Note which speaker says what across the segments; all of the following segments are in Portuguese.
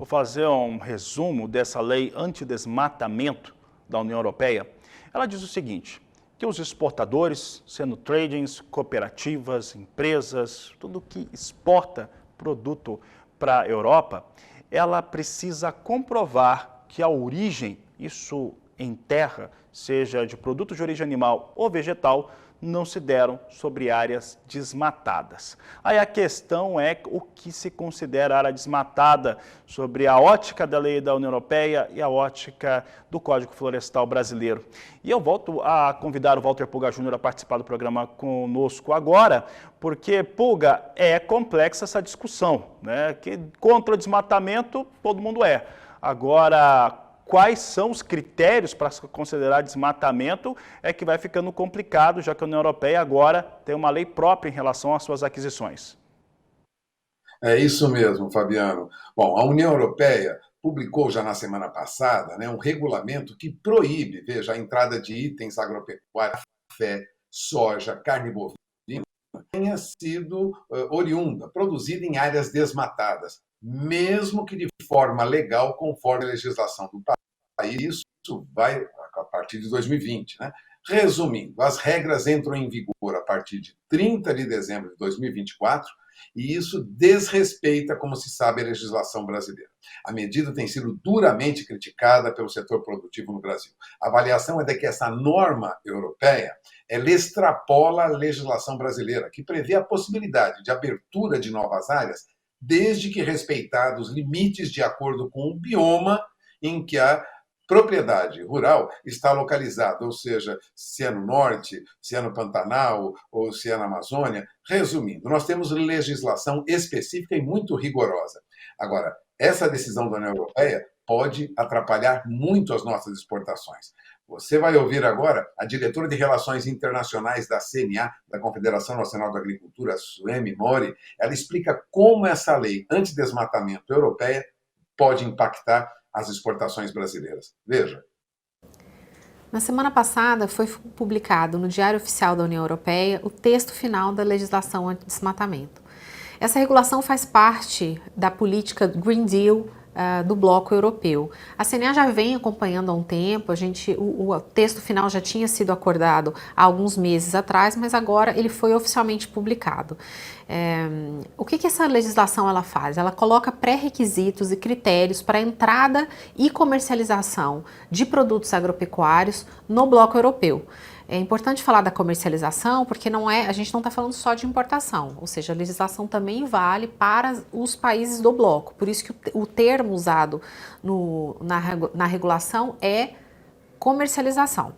Speaker 1: fazer um resumo dessa lei antidesmatamento da União Europeia. Ela diz o seguinte, que os exportadores, sendo tradings, cooperativas, empresas, tudo que exporta produto para a Europa, ela precisa comprovar que a origem, isso em terra, seja de produto de origem animal ou vegetal, não se deram sobre áreas desmatadas. Aí a questão é o que se considera área desmatada sobre a ótica da lei da União Europeia e a ótica do Código Florestal brasileiro. E eu volto a convidar o Walter Pulga Júnior a participar do programa conosco agora, porque, Pulga, é complexa essa discussão, né? Que contra o desmatamento todo mundo é. Agora, quais são os critérios para considerar desmatamento é que vai ficando complicado, já que a União Europeia agora tem uma lei própria em relação às suas aquisições.
Speaker 2: É isso mesmo, Fabiano. Bom, a União Europeia publicou já na semana passada, né, um regulamento que proíbe, veja, a entrada de itens agropecuários, café, soja, carne bovina, tenha sido oriunda, produzida em áreas desmatadas, mesmo que de forma legal, conforme a legislação do país. Isso vai a partir de 2020, né? Resumindo, as regras entram em vigor a partir de 30 de dezembro de 2024 e isso desrespeita, como se sabe, a legislação brasileira. A medida tem sido duramente criticada pelo setor produtivo no Brasil. A avaliação é de que essa norma europeia ela extrapola a legislação brasileira, que prevê a possibilidade de abertura de novas áreas, desde que respeitados limites de acordo com o bioma em que a propriedade rural está localizada, ou seja, se é no norte, se é no Pantanal ou se é na Amazônia. Resumindo, nós temos legislação específica e muito rigorosa. Agora, essa decisão da União Europeia pode atrapalhar muito as nossas exportações. Você vai ouvir agora a diretora de Relações Internacionais da CNA, da Confederação Nacional da Agricultura, Suemi Mori. Ela explica como essa lei antidesmatamento europeia pode impactar as exportações brasileiras. Veja.
Speaker 3: Na semana passada foi publicado no Diário Oficial da União Europeia o texto final da legislação antidesmatamento. Essa regulação faz parte da política Green Deal do bloco europeu. A CNA já vem acompanhando há um tempo, o texto final já tinha sido acordado há alguns meses atrás, mas agora ele foi oficialmente publicado. O que essa legislação ela faz? Ela coloca pré-requisitos e critérios para a entrada e comercialização de produtos agropecuários no bloco europeu. É importante falar da comercialização porque a gente não está falando só de importação, ou seja, a legislação também vale para os países do bloco. Por isso que o termo usado na regulação é comercialização.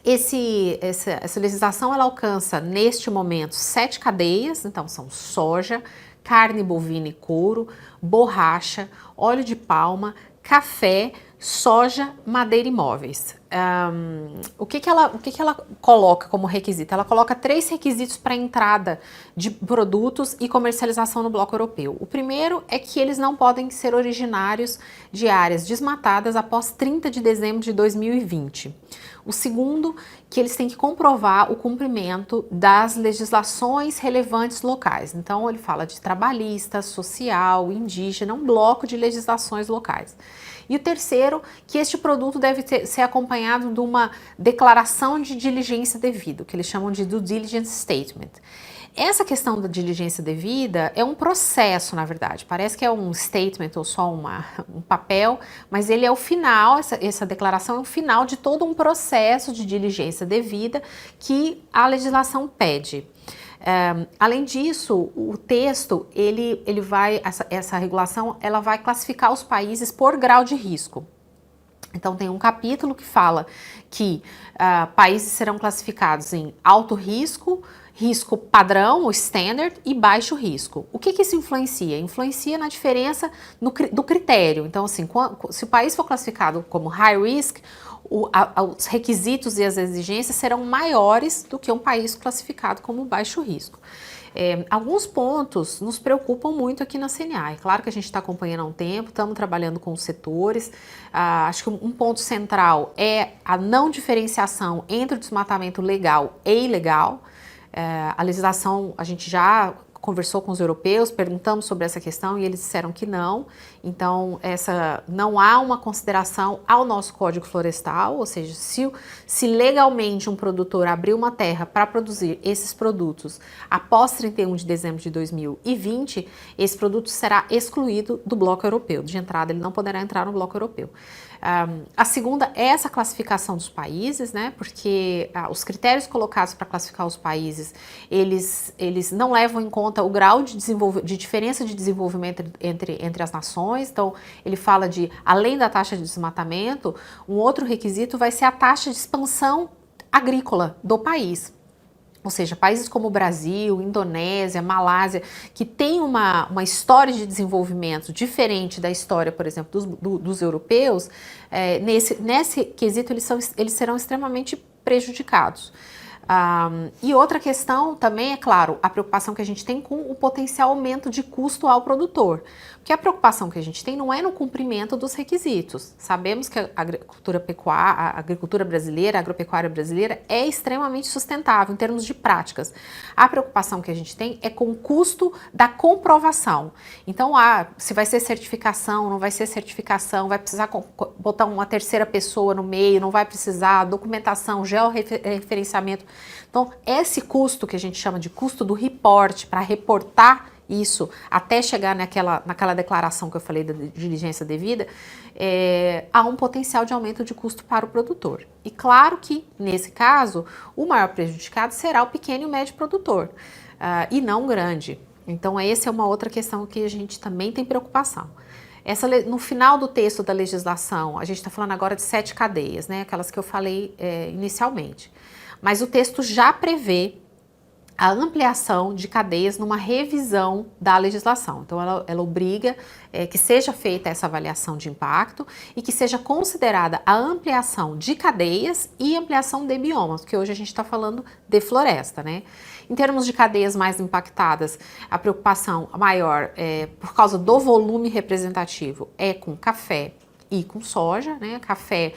Speaker 3: Essa legislação ela alcança neste momento 7 cadeias, então são soja, carne bovina e couro, borracha, óleo de palma, café, soja, madeira e móveis. O que ela coloca como requisito? Ela coloca 3 requisitos para a entrada de produtos e comercialização no bloco europeu. O primeiro é que eles não podem ser originários de áreas desmatadas após 30 de dezembro de 2020. O segundo, que eles têm que comprovar o cumprimento das legislações relevantes locais. Então, ele fala de trabalhista, social, indígena, um bloco de legislações locais. E o terceiro, que este produto deve ser acompanhado de uma declaração de diligência devida, que eles chamam de Due Diligence Statement. Essa questão da diligência devida é um processo, na verdade. Parece que é um statement ou só um papel, mas ele é o final, essa declaração é o final de todo um processo de diligência devida que a legislação pede. Além disso, o texto, essa regulação, ela vai classificar os países por grau de risco. Então tem um capítulo que fala que países serão classificados em alto risco, risco padrão, o standard, e baixo risco. O que isso influencia? Influencia na diferença do critério. Então, assim, se o país for classificado como high risk, os requisitos e as exigências serão maiores do que um país classificado como baixo risco. Alguns pontos nos preocupam muito aqui na CNA. É claro que a gente está acompanhando há um tempo, estamos trabalhando com os setores. Acho que um ponto central é a não diferenciação entre o desmatamento legal e ilegal. A legislação, a gente já conversou com os europeus, perguntamos sobre essa questão e eles disseram que não. Então, não há uma consideração ao nosso Código Florestal, ou seja, se legalmente um produtor abrir uma terra para produzir esses produtos após 31 de dezembro de 2020, esse produto será excluído do bloco europeu. De entrada, ele não poderá entrar no bloco europeu. A segunda é essa classificação dos países, né? Porque os critérios colocados para classificar os países, eles não levam em conta o grau de diferença de desenvolvimento entre as nações. Então, ele fala de, além da taxa de desmatamento, um outro requisito vai ser a taxa de expansão agrícola do país. Ou seja, países como o Brasil, Indonésia, Malásia, que têm uma história de desenvolvimento diferente da história, por exemplo, dos europeus, nesse quesito eles serão extremamente prejudicados. E outra questão também, é claro, a preocupação que a gente tem com o potencial aumento de custo ao produtor. Porque a preocupação que a gente tem não é no cumprimento dos requisitos. Sabemos que a agricultura brasileira, a agropecuária brasileira é extremamente sustentável em termos de práticas. A preocupação que a gente tem é com o custo da comprovação. Então, se vai ser certificação, não vai ser certificação, vai precisar botar uma terceira pessoa no meio, não vai precisar, documentação, georreferenciamento. Então, esse custo que a gente chama de custo do report, para reportar isso até chegar naquela declaração que eu falei da diligência devida, há um potencial de aumento de custo para o produtor. E claro que, nesse caso, o maior prejudicado será o pequeno e o médio produtor, e não o grande. Então, essa é uma outra questão que a gente também tem preocupação. No final do texto da legislação, a gente está falando agora de 7 cadeias, né, aquelas que eu falei inicialmente. Mas o texto já prevê a ampliação de cadeias numa revisão da legislação. Então, ela obriga que seja feita essa avaliação de impacto e que seja considerada a ampliação de cadeias e ampliação de biomas, porque hoje a gente está falando de floresta, né? Em termos de cadeias mais impactadas, a preocupação maior, por causa do volume representativo, é com café e com soja, né? Café,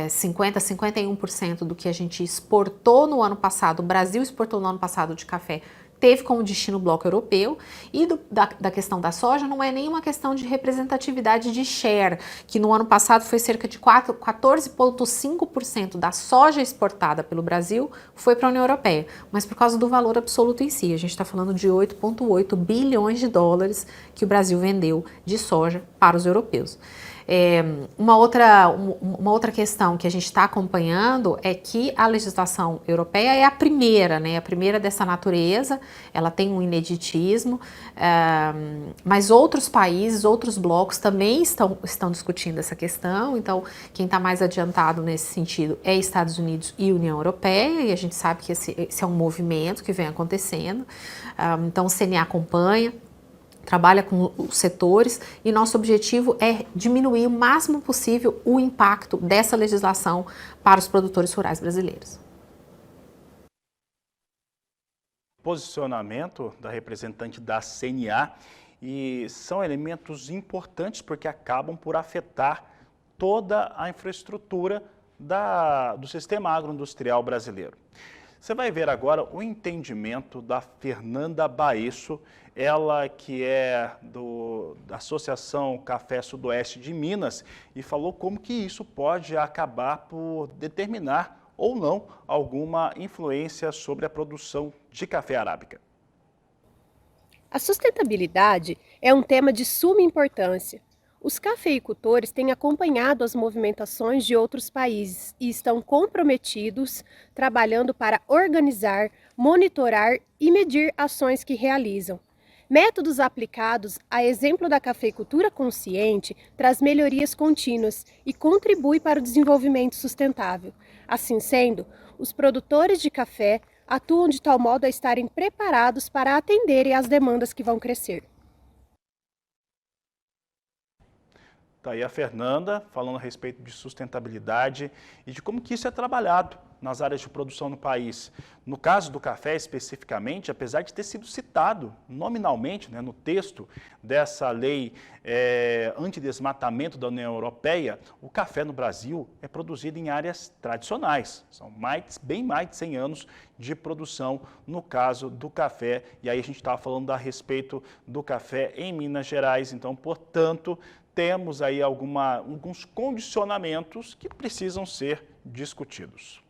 Speaker 3: 51% do que a gente exportou no ano passado, o Brasil exportou no ano passado de café, teve como destino o bloco europeu. E da questão da soja, não é nenhuma questão de representatividade de share, que no ano passado foi cerca de 14,5% da soja exportada pelo Brasil foi para a União Europeia, mas por causa do valor absoluto em si. A gente está falando de 8,8 bilhões de dólares que o Brasil vendeu de soja para os europeus. Uma outra questão que a gente está acompanhando é que a legislação europeia é a primeira, né? A primeira dessa natureza, ela tem um ineditismo, mas outros países, outros blocos também estão discutindo essa questão. Então, quem está mais adiantado nesse sentido é Estados Unidos e União Europeia, e a gente sabe que esse é um movimento que vem acontecendo. Então, o CNA acompanha, trabalha com os setores, e nosso objetivo é diminuir o máximo possível o impacto dessa legislação para os produtores rurais brasileiros.
Speaker 1: Posicionamento da representante da CNA, e são elementos importantes porque acabam por afetar toda a infraestrutura do sistema agroindustrial brasileiro. Você vai ver agora o entendimento da Fernanda Baesso, ela que é da Associação Café Sudoeste de Minas, e falou como que isso pode acabar por determinar ou não alguma influência sobre a produção de café arábica.
Speaker 4: A sustentabilidade é um tema de suma importância. Os cafeicultores têm acompanhado as movimentações de outros países e estão comprometidos, trabalhando para organizar, monitorar e medir ações que realizam. Métodos aplicados, a exemplo da cafeicultura consciente, traz melhorias contínuas e contribui para o desenvolvimento sustentável. Assim sendo, os produtores de café atuam de tal modo a estarem preparados para atenderem às demandas que vão crescer.
Speaker 1: Está aí a Fernanda falando a respeito de sustentabilidade e de como que isso é trabalhado nas áreas de produção no país. No caso do café especificamente, apesar de ter sido citado nominalmente, né, no texto dessa lei antidesmatamento da União Europeia, o café no Brasil é produzido em áreas tradicionais. São bem mais de 100 anos de produção no caso do café. E aí a gente estava falando a respeito do café em Minas Gerais. Então, portanto, temos aí alguns condicionamentos que precisam ser discutidos.